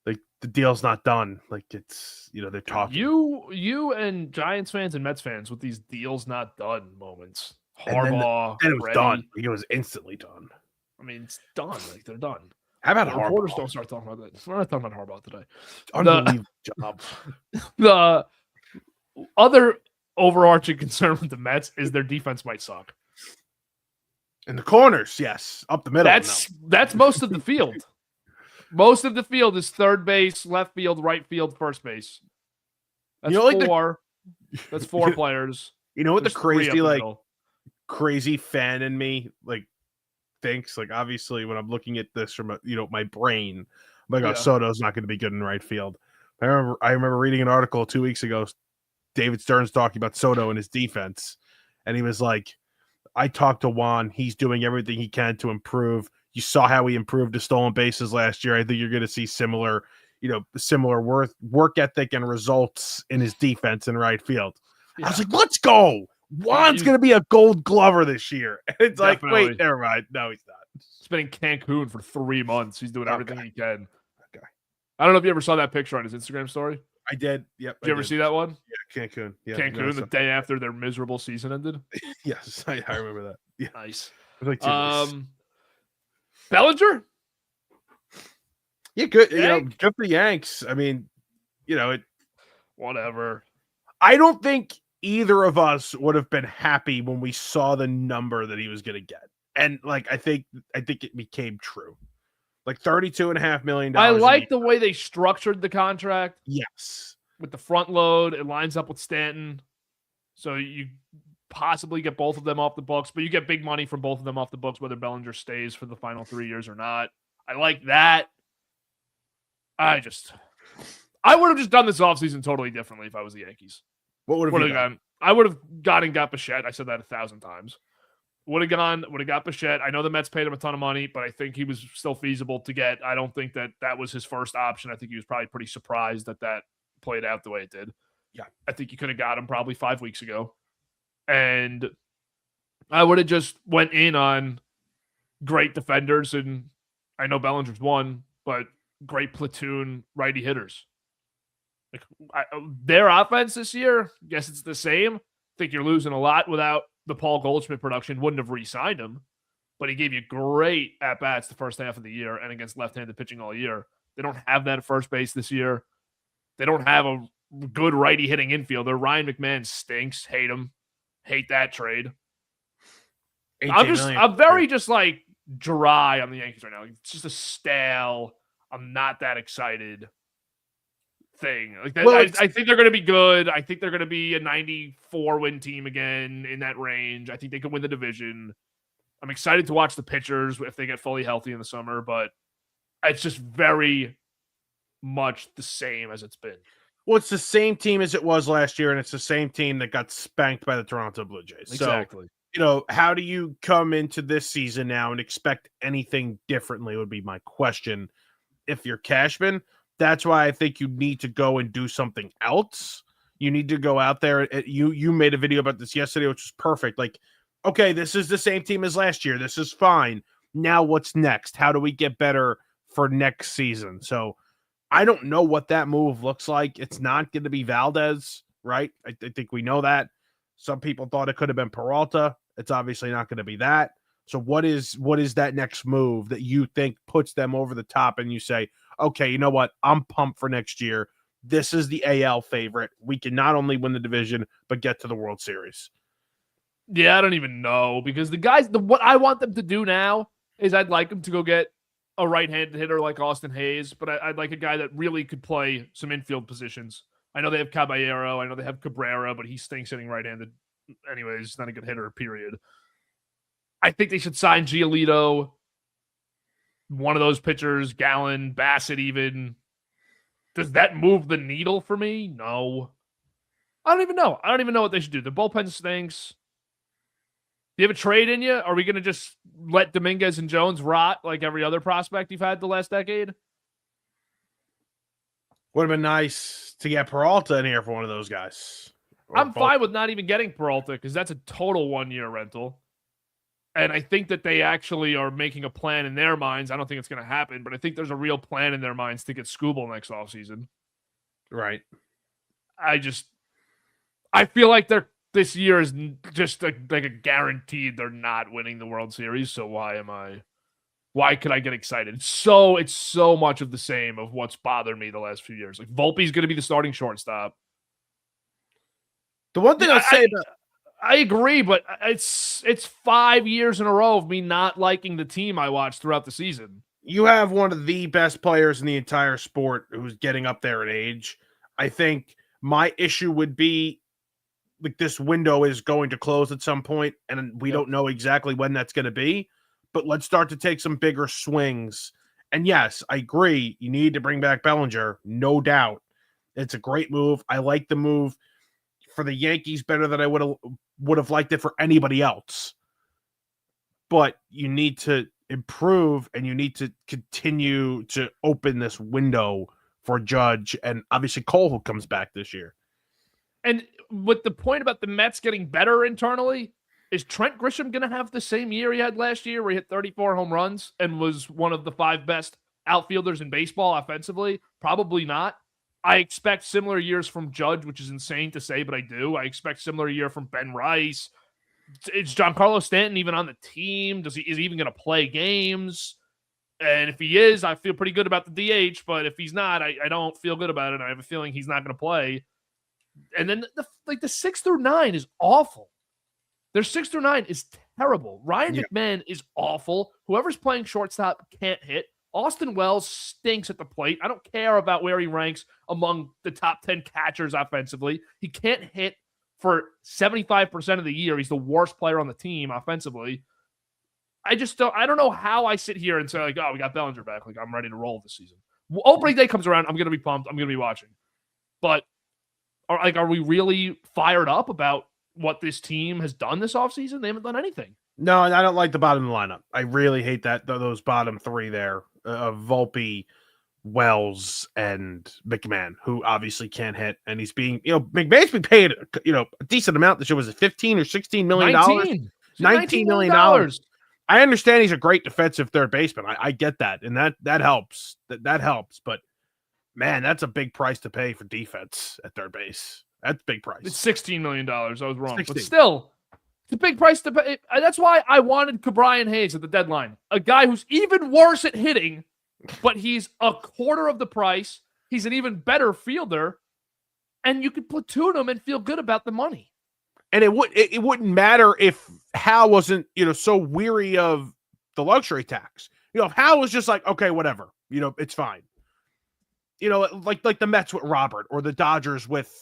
like the deal's not done. Like it's they're talking. You and Giants fans and Mets fans with these deals not done moments. Harbaugh, and it was Fredddy. done. Like, it was instantly done. I mean, it's done. Like they're done. How about the Harbaugh? Reporters don't start talking about that. We're not talking about Harbaugh today. Unbelievable job. The other overarching concern with the Mets is their defense might suck. In the corners, yes. Up the middle. That's most of the field. Most of the field is third base, left field, right field, first base. That's four. That's 4 players. You know what There's the crazy middle. crazy fan in me thinks? Like obviously when I'm looking at this from my brain, I'm like, oh, Soto's not going to be good in right field. I remember reading an article 2 weeks ago. David Stern's talking about Soto and his defense, and he was like, I talked to Juan. He's doing everything he can to improve. You saw how he improved his stolen bases last year. I think you're going to see similar work ethic and results in his defense in right field. Yeah. I was like, let's go. Juan's going to be a Gold Glover this year. And it's Definitely. like, wait, never mind. No, he's not. He's been in Cancun for 3 months. He's doing everything he can. Okay. I don't know if you ever saw that picture on his Instagram story. I did. Yep. Did you ever see that one? Yeah, Cancun. Yeah, Cancun, the day after their miserable season ended. Yes, I remember that. Yeah. Nice. It was like 2 weeks. Bellinger? Yeah, good. Good for the Yanks. I mean, whatever. I don't think either of us would have been happy when we saw the number that he was going to get, and I think it became true. Like $32.5 million. I like the way they structured the contract. Yes. With the front load, it lines up with Stanton. So you possibly get both of them off the books, but you get big money from both of them off the books, whether Bellinger stays for the final 3 years or not. I like that. I would have just done this offseason totally differently if I was the Yankees. What would have done? I would have gone and got Bichette. I said that 1,000 times. Would have got Bichette. I know the Mets paid him a ton of money, but I think he was still feasible to get. I don't think that was his first option. I think he was probably pretty surprised that played out the way it did. Yeah. I think you could have got him probably 5 weeks ago. And I would have just went in on great defenders, and I know Bellinger's one, but great platoon righty hitters. Their offense this year, I guess it's the same. I think you're losing a lot without the Paul Goldschmidt production. Wouldn't have re-signed him, but he gave you great at-bats the first half of the year and against left-handed pitching all year. They don't have that at first base this year. They don't have a good righty hitting infielder. Ryan McMahon stinks. Hate him. Hate that trade. I'm very dry on the Yankees right now. It's just a stale, I'm not that excited thing. I think they're going to be good. I think they're going to be a 94 win team again in that range. I think they could win the division. I'm excited to watch the pitchers if they get fully healthy in the summer, but it's just very much the same as it's been. Well, it's the same team as it was last year, and it's the same team that got spanked by the Toronto Blue Jays. Exactly. So, how do you come into this season now and expect anything differently would be my question. If you're Cashman, that's why I think you need to go and do something else. You need to go out there. You made a video about this yesterday, which was perfect. Like, okay, this is the same team as last year. This is fine. Now what's next? How do we get better for next season? So I don't know what that move looks like. It's not going to be Valdez, right? I think we know that. Some people thought it could have been Peralta. It's obviously not going to be that. So what is that next move that you think puts them over the top and you say, okay, you know what? I'm pumped for next year. This is the AL favorite. We can not only win the division, but get to the World Series. Yeah, I don't even know because the guys, what I want them to do now is I'd like him to go get a right-handed hitter like Austin Hayes, but I'd like a guy that really could play some infield positions. I know they have Caballero. I know they have Cabrera, but he stinks hitting right-handed. Anyways, he's not a good hitter, period. I think they should sign Giolito, one of those pitchers, Gallen, Bassett even. Does that move the needle for me? No. I don't even know. I don't even know what they should do. The bullpen stinks. Do you have a trade in you? Are we going to just let Dominguez and Jones rot like every other prospect you've had the last decade? Would have been nice to get Peralta in here for one of those guys. I'm fine with not even getting Peralta because that's a total 1-year rental. And I think that they actually are making a plan in their minds. I don't think it's going to happen, but I think there's a real plan in their minds to get Skubal next offseason. Right. I feel like this year is just like a guaranteed they're not winning the World Series. So why could I get excited? It's so much of the same of what's bothered me the last few years. Like Volpe's going to be the starting shortstop. The one thing I'll say about I agree, but it's 5 years in a row of me not liking the team I watched throughout the season. You have one of the best players in the entire sport who's getting up there in age. I think my issue would be like this window is going to close at some point, and we don't know exactly when that's going to be, but let's start to take some bigger swings. And yes, I agree. You need to bring back Bellinger, no doubt. It's a great move. I like the move for the Yankees better than I would have liked it for anybody else. But you need to improve and you need to continue to open this window for Judge and obviously Cole, who comes back this year. And with the point about the Mets getting better internally, is Trent Grisham going to have the same year he had last year where he hit 34 home runs and was one of the 5 best outfielders in baseball offensively? Probably not. I expect similar years from Judge, which is insane to say, but I do. I expect similar year from Ben Rice. Is Giancarlo Stanton even on the team? Is he even going to play games? And if he is, I feel pretty good about the DH. But if he's not, I don't feel good about it. I have a feeling he's not going to play. And then the 6 through 9 is awful. Their 6 through 9 is terrible. Ryan McMahon is awful. Whoever's playing shortstop can't hit. Austin Wells stinks at the plate. I don't care about where he ranks among the top 10 catchers offensively. He can't hit for 75% of the year. He's the worst player on the team offensively. I don't know how I sit here and say, like, oh, we got Bellinger back. Like, I'm ready to roll this season. Opening day comes around, I'm going to be pumped. I'm going to be watching. But, are we really fired up about what this team has done this offseason? They haven't done anything. No, I don't like the bottom of the lineup. I really hate those bottom 3 there. Volpe, Wells, and McMahon, who obviously can't hit, and he's being, McMahon's been paid, a decent amount. This year was it $15 or $16 million? $19 million. I understand he's a great defensive third baseman. I get that, and that helps. That helps, but man, that's a big price to pay for defense at third base. That's a big price. It's $16 million. I was wrong, 16. but still. It's a big price to pay. That's why I wanted Brian Hayes at the deadline. A guy who's even worse at hitting, but he's a quarter of the price. He's an even better fielder, and you could platoon him and feel good about the money. And it wouldn't matter if Hal wasn't, so weary of the luxury tax. If Hal was just like, okay, whatever, it's fine. Like the Mets with Robert or the Dodgers with,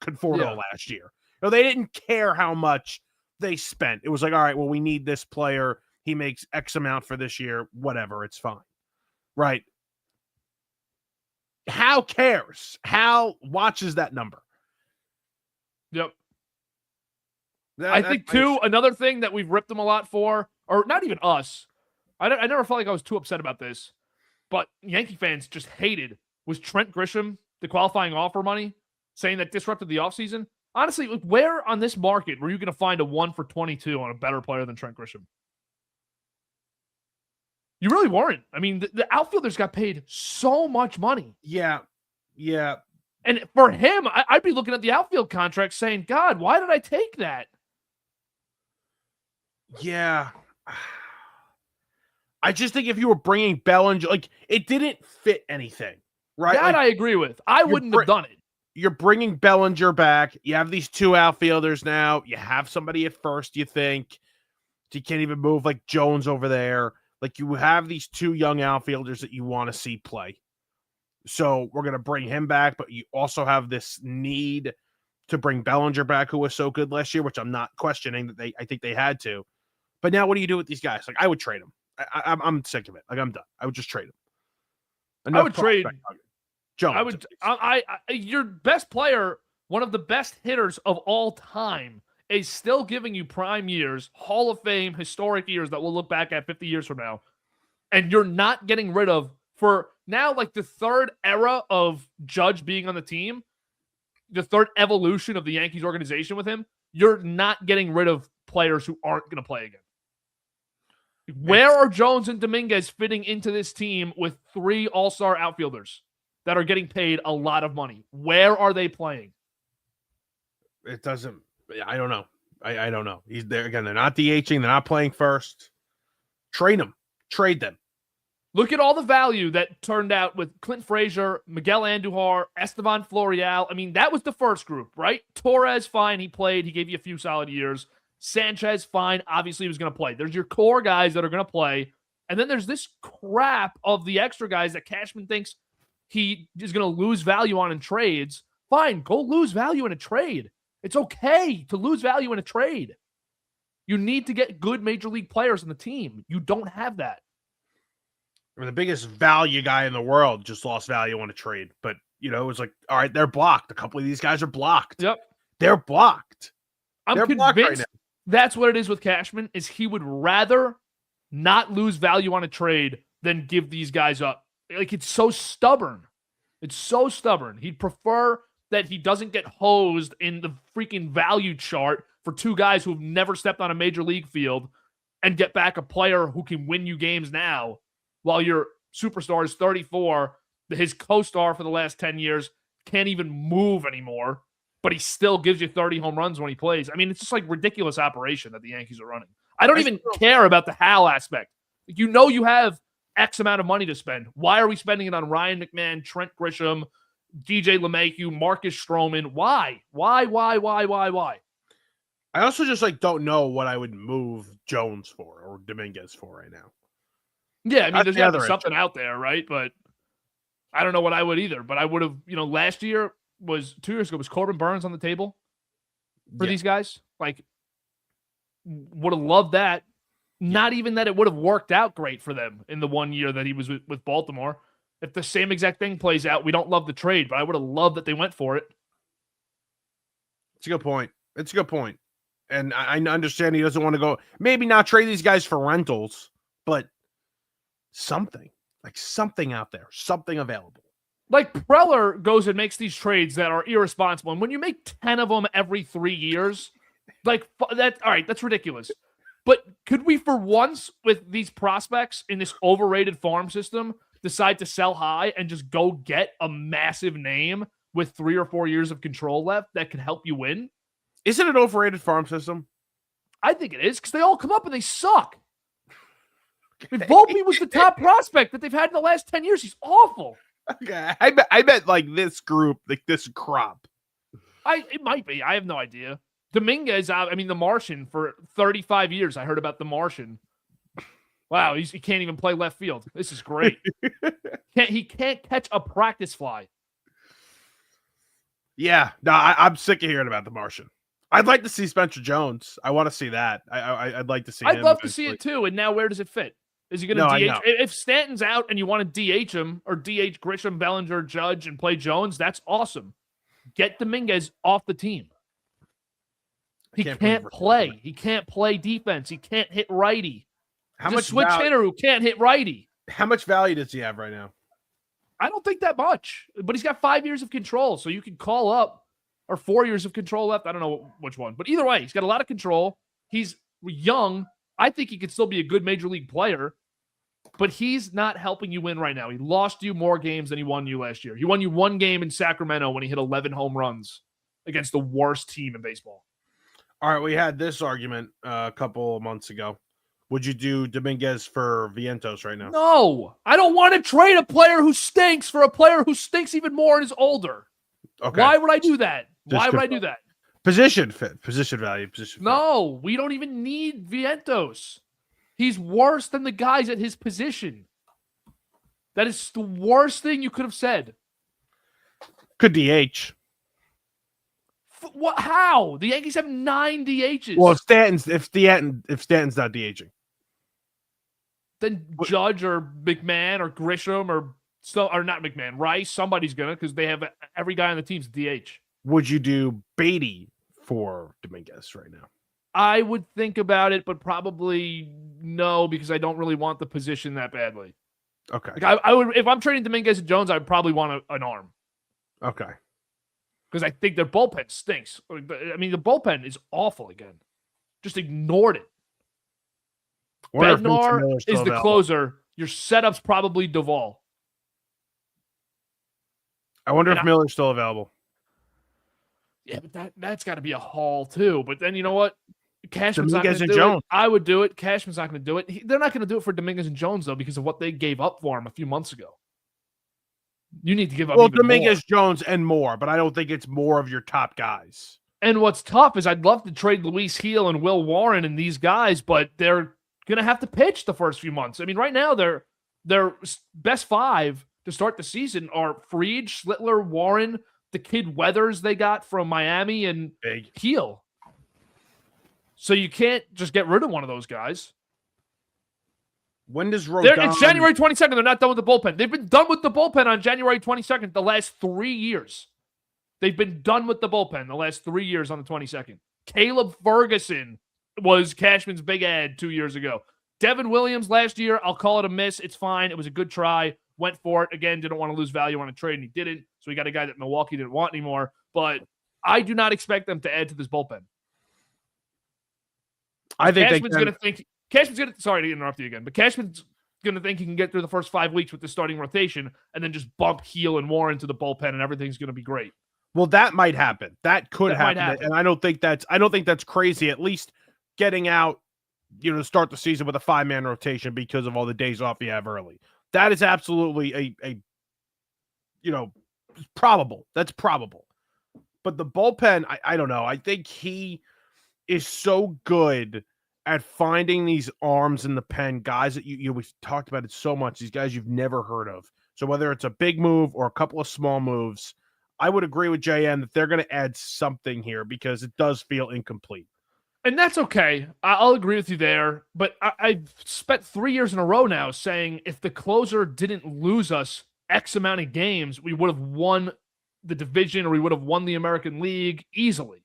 Conforto last year. They didn't care how much they spent. It was like, all right, well, we need this player. He makes X amount for this year. Whatever, it's fine. Right. Hal cares. Hal watches that number. Yep. I think, too, another thing that we've ripped them a lot for, or not even us, I never felt like I was too upset about this, but Yankee fans just hated, was Trent Grisham, the qualifying offer money, saying that disrupted the offseason. Honestly, where on this market were you going to find a 1 for 22 on a better player than Trent Grisham? You really weren't. I mean, the outfielders got paid so much money. Yeah. And for him, I'd be looking at the outfield contract saying, God, why did I take that? Yeah. I just think if you were bringing Bellinger, it didn't fit anything, right? That I agree with. I wouldn't have done it. You're bringing Bellinger back. You have these 2 outfielders now. You have somebody at first, you think. You can't even move like Jones over there. Like, you have these two young outfielders that you want to see play. So we're going to bring him back, but you also have this need to bring Bellinger back, who was so good last year, which I'm not questioning that I think they had to. But now what do you do with these guys? Like, I would trade them. I'm sick of it. Like, I'm done. I would just trade them. I would trade Jones. I would. Your best player, one of the best hitters of all time, is still giving you prime years, Hall of Fame, historic years that we'll look back at 50 years from now, and you're not getting rid of for now, like the third era of Judge being on the team, the third evolution of the Yankees organization with him. You're not getting rid of players who aren't going to play again. Where are Jones and Dominguez fitting into this team with 3 all-star outfielders that are getting paid a lot of money? Where are they playing? It doesn't. I don't know. I don't know. He's there again. They're not DHing. They're not playing first. Trade them. Trade them. Look at all the value that turned out with Clint Frazier, Miguel Andujar, Esteban Florial. I mean, that was the first group, right? Torres, fine. He played. He gave you a few solid years. Sanchez, fine. Obviously, he was going to play. There's your core guys that are going to play. And then there's this crap of the extra guys that Cashman thinks he is going to lose value on in trades. Fine. Go lose value in a trade. It's okay to lose value in a trade. You need to get good major league players on the team. You don't have that. I mean, the biggest value guy in the world just lost value on a trade. But, it was like, all right, they're blocked. A couple of these guys are blocked. Yep. They're blocked. I'm convinced that's what it is with Cashman, is he would rather not lose value on a trade than give these guys up. Like, it's so stubborn. It's so stubborn. He'd prefer that he doesn't get hosed in the freaking value chart for 2 guys who've never stepped on a major league field and get back a player who can win you games now while your superstar is 34, his co-star for the last 10 years can't even move anymore, but he still gives you 30 home runs when he plays. I mean, it's just like ridiculous operation that the Yankees are running. I don't even care about the Hal aspect. You have X amount of money to spend. Why are we spending it on Ryan McMahon, Trent Grisham, DJ LeMahieu, Marcus Stroman? Why? I also just don't know what I would move Jones for or Dominguez for right now. Yeah, I mean, there's got to be something out there, right? But I don't know what I would either. But I would have, 2 years ago, was Corbin Burns on the table for these guys? Like, would have loved that. Not even that it would have worked out great for them in the 1 year that he was with Baltimore. If the same exact thing plays out, we don't love the trade, but I would have loved that they went for it. It's a good point. And I understand he doesn't want to go, maybe not trade these guys for rentals, but something out there, something available. Like, Preller goes and makes these trades that are irresponsible. And when you make 10 of them every 3 years, like that, all right, that's ridiculous. But could we, for once, with these prospects in this overrated farm system, decide to sell high and just go get a massive name with 3 or 4 years of control left that can help you win? Is it an overrated farm system? I think it is, because they all come up and they suck. Volpe was the top prospect that they've had in the last 10 years. He's awful. Okay, I bet like this group, like this crop. It might be. I have no idea. Dominguez, the Martian, for 35 years, I heard about the Martian. Wow, he can't even play left field. This is great. He can't catch a practice fly. Yeah, no, I'm sick of hearing about the Martian. I'd like to see Spencer Jones. I want to see that. I'd like to see him. I'd love to see it too. And now where does it fit? Is he going to DH? If Stanton's out and you want to DH him or DH Grisham, Bellinger, Judge, and play Jones, that's awesome. Get Dominguez off the team. He can't play. He can't play defense. He can't hit righty. He's a switch hitter who can't hit righty. How much value does he have right now? I don't think that much. But he's got 5 years of control, so you can call up, or 4 years of control left. I don't know which one. But either way, he's got a lot of control. He's young. I think he could still be a good major league player, but he's not helping you win right now. He lost you more games than he won you last year. He won you 1 game in Sacramento when he hit 11 home runs against the worst team in baseball. All right, we had this argument a couple of months ago. Would you do Dominguez for Vientos right now? No, I don't want to trade a player who stinks for a player who stinks even more and is older. Okay. Why would I do that? Why would I do that? Position fit, position value, position. No, we don't even need Vientos. He's worse than the guys at his position. That is the worst thing you could have said. Could DH. What? How? The Yankees have 9 DHs. Well, if Stanton's not DHing, then Judge or McMahon or Grisham or not McMahon, Rice, somebody's gonna, because they have every guy on the team's DH. would you do Beatty for Dominguez right now? I would think about it, but probably no, because I don't really want the position that badly. Okay. Like I would, if I'm trading Dominguez and Jones, I'd probably want an arm. Okay. Because I think their bullpen stinks. I mean, the bullpen is awful again. Just ignored it. Bednar is the closer. Your setup's probably Duvall. I wonder if Miller's still available. Yeah, but that's got to be a haul too. But then you know what? Cashman's not Dominguez going and to do Jones. it. I would do it. Cashman's not going to do it. They're not going to do it for Dominguez and Jones though, because of what they gave up for him a few months ago. You need to give up. Well, even Dominguez, more. Jones, and more, but I don't think it's more of your top guys. And what's tough is I'd love to trade Luis Heel and Will Warren and these guys, but they're going to have to pitch the first few months. I mean, right now their best 5 to start the season are Fried, Schlittler, Warren, the kid Weathers they got from Miami, and Heel. So you can't just get rid of one of those guys. When does Rodon... It's January 22nd. They're not done with the bullpen. They've been done with the bullpen on January 22nd the last 3 years. They've been done with the bullpen the last 3 years on the 22nd. Caleb Ferguson was Cashman's big ad 2 years ago. Devin Williams last year, I'll call it a miss. It's fine. It was a good try. Went for it. Again, didn't want to lose value on a trade, and he didn't. So we got a guy that Milwaukee didn't want anymore. But I do not expect them to add to this bullpen. I think Cashman's going to think... Cashman's going to... Sorry to interrupt you again, but Cashman's going to think he can get through the first 5 weeks with the starting rotation and then just bump Heel and Warren to the bullpen, and everything's going to be great. Well, that might happen. That could happen. And I don't think that's crazy. At least getting out, to start the season with a 5-man rotation because of all the days off you have early. That is absolutely a probable. That's probable. But the bullpen, I don't know. I think he is so good at finding these arms in the pen, guys that we've talked about it so much, these guys you've never heard of. So whether it's a big move or a couple of small moves, I would agree with JM that they're going to add something here because it does feel incomplete. And that's okay. I'll agree with you there. But I've spent 3 years in a row now saying if the closer didn't lose us X amount of games, we would have won the division or we would have won the American League easily.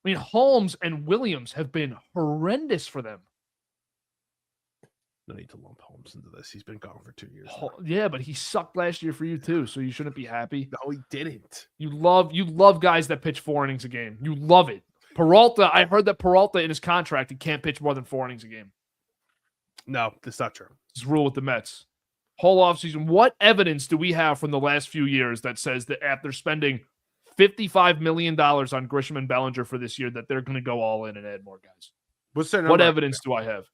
I mean, Holmes and Williams have been horrendous for them. No need to lump Holmes into this. He's been gone for 2 years. Yeah, but he sucked last year for you too, so you shouldn't be happy. No, he didn't. You love guys that pitch 4 innings a game. You love it. Peralta, I heard that Peralta in his contract, he can't pitch more than 4 innings a game. No, that's not true. It's rule with the Mets. Whole offseason. What evidence do we have from the last few years that says that after spending $55 million on Grisham and Bellinger for this year, that they're going to go all in and add more guys? What's their number? What evidence do I have?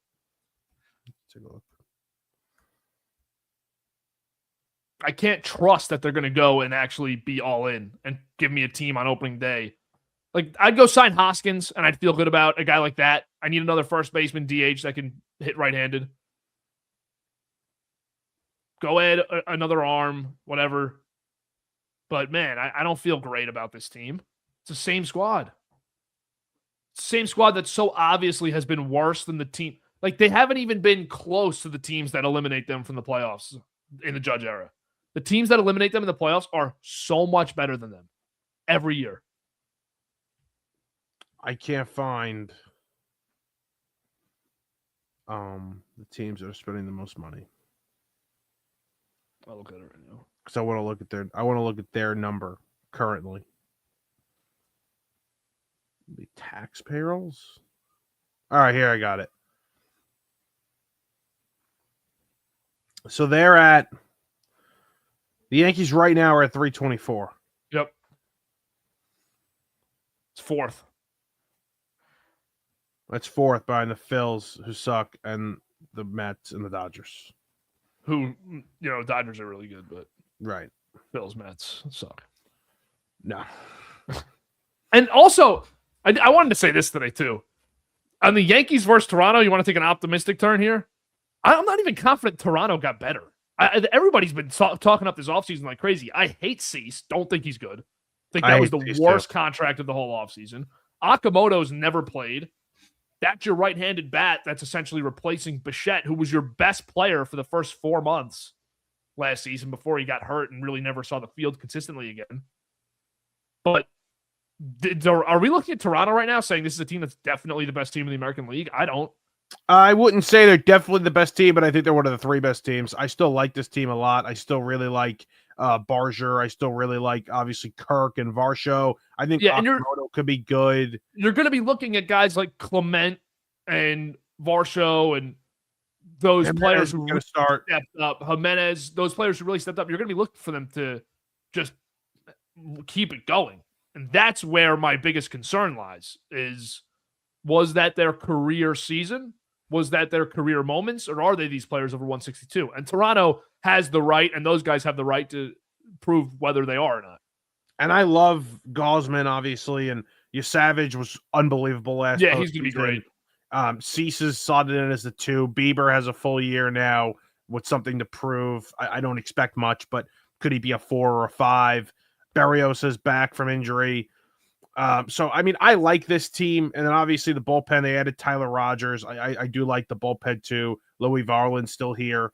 Take a look. I can't trust that they're going to go and actually be all in and give me a team on opening day. Like, I'd go sign Hoskins, and I'd feel good about a guy like that. I need another first baseman DH that can hit right-handed. Go add another arm, whatever. But, man, I don't feel great about this team. It's the same squad. It's the same squad that so obviously has been worse than the team. Like, they haven't even been close to the teams that eliminate them from the playoffs in the Judge era. The teams that eliminate them in the playoffs are so much better than them every year. I can't find the teams that are spending the most money. I'll look at it right now. Because I want to look at their number currently. The tax payrolls. All right, here I got it. So they're at the Yankees right now are at 324. Yep. It's fourth. That's fourth behind the Phils, who suck, and the Mets and the Dodgers. Who, Dodgers are really good, but right. Phils, Mets suck. No. And also, I wanted to say this today, too. On the Yankees versus Toronto, you want to take an optimistic turn here? I'm not even confident Toronto got better. Everybody's been talking up this offseason like crazy. I hate Cease. Don't think he's good. Think that was the worst contract of the whole offseason. Akamoto's never played. That's your right-handed bat that's essentially replacing Bichette, who was your best player for the first 4 months last season before he got hurt and really never saw the field consistently again. But are we looking at Toronto right now saying this is a team that's definitely the best team in the American League? I don't. I wouldn't say they're definitely the best team, but I think they're one of the 3 best teams. I still like this team a lot. I still really like Barger. I still really like, obviously, Kirk and Varsho. I think Akamoto could be good. You're going to be looking at guys like Clement and Varsho and those players who really stepped up. Jimenez, those players who really stepped up. You're going to be looking for them to just keep it going. And that's where my biggest concern lies was that their career season? Was that their career moments? Or are they these players over 162? And Toronto has the right, and those guys have the right to prove whether they are or not. And I love Gosman, obviously, and Savage was unbelievable last year. Yeah, he's going to be great. Cease is slotted in as the 2. Bieber has a full year now with something to prove. I don't expect much, but could he be a 4 or a 5? Berrios is back from injury. So, I mean, I like this team. And then obviously the bullpen, they added Tyler Rogers. I do like the bullpen too. Louis Varland's still here.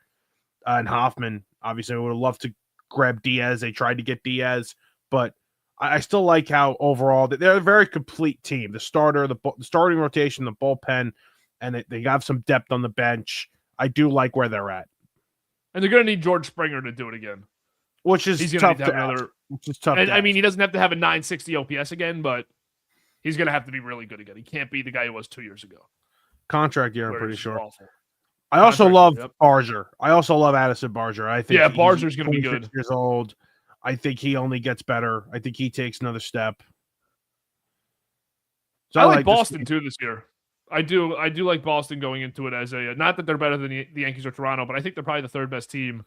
And Hoffman, obviously, I would have loved to grab Diaz. They tried to get Diaz. But I still like how overall they're a very complete team. The starter, the starting rotation, the bullpen, and they have some depth on the bench. I do like where they're at. And they're going to need George Springer to do it again. Which is tough to have another. Which is tough. And I mean, he doesn't have to have a 960 OPS again, but he's going to have to be really good again. He can't be the guy he was 2 years ago. Contract year, I'm pretty sure. Awful. I also love Barger. I also love Addison Barger. I think Barger's going to be good. Years old. I think he only gets better. I think he takes another step. So I like Boston too this year. I do like Boston going into it as not that they're better than the Yankees or Toronto, but I think they're probably the 3rd best team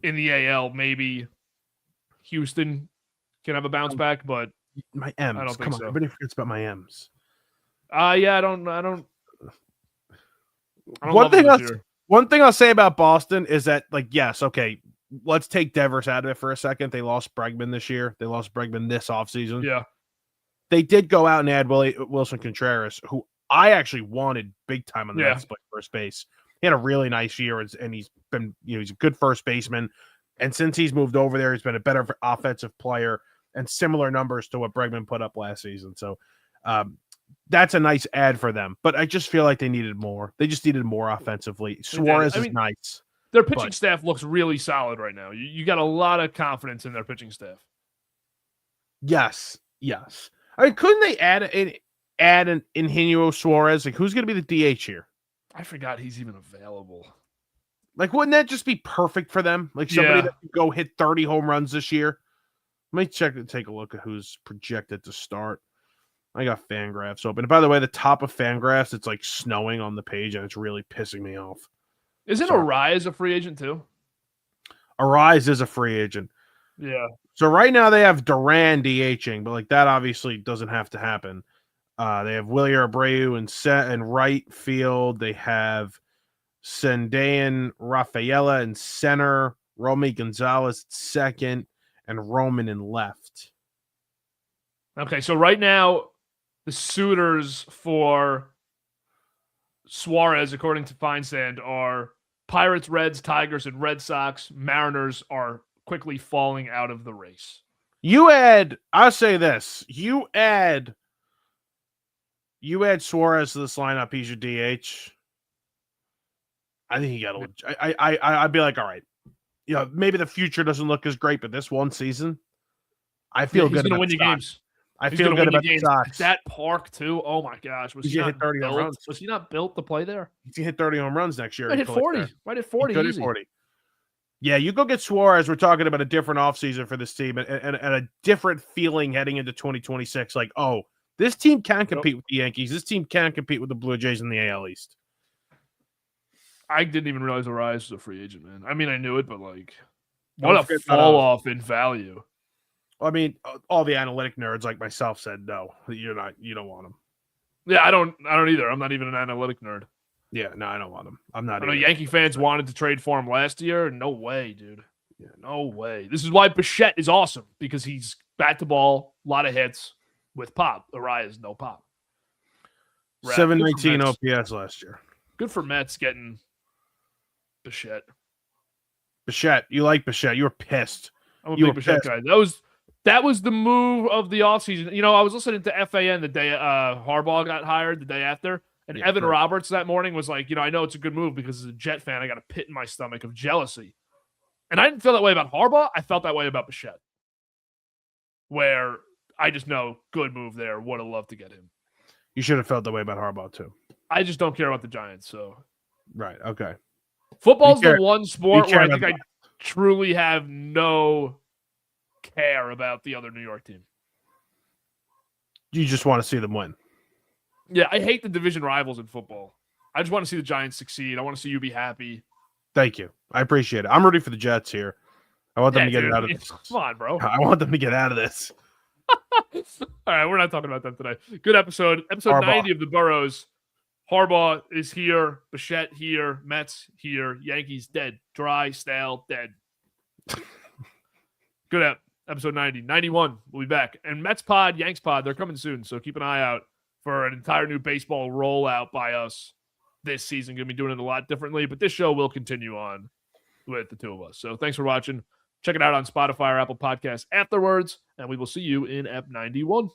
in the AL. Maybe Houston can have a bounce back, but my M's. I don't think Come on, so. everybody forgets about my M's. Yeah, I don't. One thing I'll say about Boston is that, like, yes, okay, let's take Devers out of it for a second. They lost Bregman this year. They lost Bregman this offseason. Yeah. They did go out and add Wilson Contreras, who I actually wanted big time on the Mets to play first base. He had a really nice year, and he's been, he's a good first baseman. And since he's moved over there, he's been a better offensive player and similar numbers to what Bregman put up last season. So that's a nice add for them. But I just feel like they needed more. They just needed more offensively. Suarez is nice. Their pitching staff looks really solid right now. You got a lot of confidence in their pitching staff. Yes. I mean, couldn't they add an Ingenio Suarez? Like, who's going to be the DH here? I forgot he's even available. Like, wouldn't that just be perfect for them? Like, somebody that could go hit 30 home runs this year? Let me take a look at who's projected to start. I got Fangraphs open. And by the way, the top of Fangraphs, it's like snowing on the page, and it's really pissing me off. Isn't Arise a free agent too? Arise is a free agent. Yeah. So right now they have Duran DHing, but like that obviously doesn't have to happen. They have Willier Abreu in right field. They have Sendayan Rafaela in center, Romy Gonzalez at second, and Roman in left. Okay, so right now the suitors for Suarez, according to Feinsand, are Pirates, Reds, Tigers, and Red Sox. Mariners are quickly falling out of the race. I'll say this. You add Suarez to this lineup, he's your DH. I think I'd be like, all right. Maybe the future doesn't look as great, but this one season, I feel good about win you games. I feel good about the Sox. That park too. Oh my gosh, was he not hit 30 home runs? Was he not built to play there? He's gonna hit 30 home runs next year. Might hit 40. Might hit 40. Easy. 40. Yeah, you go get Suarez. We're talking about a different offseason for this team and a different feeling heading into 2026. Like, oh, this team can compete with the Yankees. This team can compete with the Blue Jays in the AL East. I didn't even realize Arias was a free agent, man. I mean, I knew it, but like, what a fall off in value. I mean, all the analytic nerds like myself said, no, you don't want him. Yeah, I don't either. I'm not even an analytic nerd. Yeah, no, I don't want him. I'm not. I know either. Yankee fans wanted to trade for him last year. No way, dude. Yeah, no way. This is why Bichette is awesome, because he's bat to ball, a lot of hits with pop. Arias, no pop. 719 OPS last year. Good for Mets getting Bichette. Bichette, you like Bichette. You were pissed. I'm a big Bichette guy. That was the move of the offseason. You know, I was listening to FAN the day Harbaugh got hired, the day after, and Evan Roberts that morning was like, you know, I know it's a good move because as a Jet fan, I got a pit in my stomach of jealousy. And I didn't feel that way about Harbaugh. I felt that way about Bichette, where I just know good move there. Would have loved to get him. You should have felt that way about Harbaugh too. I just don't care about the Giants. So, right, okay. Football's the one sport where I think I truly have no care about the other New York team. You just want to see them win. Yeah, I hate the division rivals in football. I just want to see the Giants succeed. I want to see you be happy. Thank you. I appreciate it. I'm rooting for the Jets here. I want them to get out of this. Come on, bro. I want them to get out of this. All right, we're not talking about that today. Good episode. Episode Harbaugh. 90 of the Burrows. Harbaugh is here. Bichette here. Mets here. Yankees dead. Dry, stale, dead. Good episode 90. 91. We'll be back. And Mets pod, Yanks pod, they're coming soon. So keep an eye out for an entire new baseball rollout by us this season. Going to be doing it a lot differently, but this show will continue on with the two of us. So thanks for watching. Check it out on Spotify or Apple Podcasts afterwards, and we will see you in Ep 91.